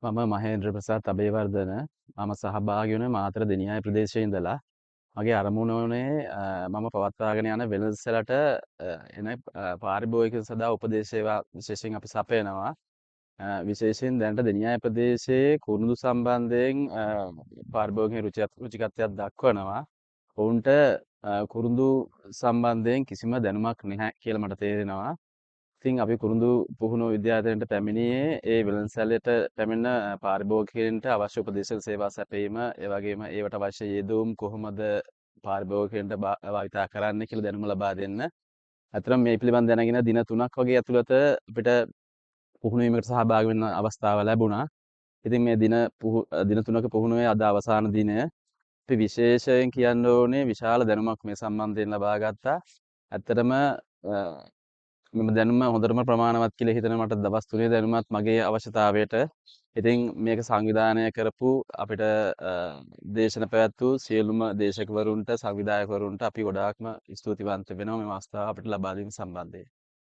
මම මහේන්ද්‍ර ප්‍රසාද් අබේවර්ධන මම සහභාගී වුණේ මාතර දෙනියාය ප්‍රදේශයේ ඉඳලා. මගේ අරමුණ වුණේ මම පවත්වාගෙන යන වෙළඳසැලට එන පාරිභෝගික සඳහා උපදේශ සේවා විශේෂයෙන් අපි සපයනවා. විශේෂයෙන් දැනට දෙනියාය ප්‍රදේශයේ කුරුඳු සම්බන්ධයෙන් පාරිභෝගික රුචිකත්වයක් දක්වනවා. ඔවුන්ට කුරුඳු සම්බන්ධයෙන් කිසිම දැනුමක් නැහැ කියලා මට තේරෙනවා. ඉතින් අපි කුරුඳු පුහුණුව විද්‍යාලයට පැමිණියේ ඒ වෙළඳසැලට පැමිණ පාරිභෝගිකයන්ට අවශ්‍ය උපදේශක සේවා සැපයීම, ඒ වගේම ඒවට අවශ්‍ය යෙදවුම් කොහොමද පාරිභෝගිකයන්ට භාවිතා කරන්න කියලා දැනුම ලබා දෙන්න. අතරම මේ පිළිබඳ දැනගෙන දින 3ක් වගේ ඇතුළත අපිට පුහුණුවීමකට සහභාගී වෙන්න අවස්ථාව ලැබුණා. ඉතින් මේ දින 3ක පුහුණුවේ අද අවසාන දිනය. අපි විශේෂයෙන් කියන්න ඕනේ විශාල දැනුමක් මේ සම්බන්ධයෙන් ලබා ගත්තා. ඇත්තටම මෙම දැනුම හොඳටම ප්‍රමාණවත් කියලා හිතන මට දවස් 3 දැනුමත් මගේ අවශ්‍යතාවයට. ඉතින් මේක සංවිධානය කරපු අපිට දේශන පැවැත්වූ සියලුම දේශකවරුන්ට සංවිධායකවරුන්ට අපි ගොඩාක්ම ස්තුතිවන්ත වෙනවා මේ අවස්ථාව අපිට ලබා දීම සම්බන්ධයෙන්.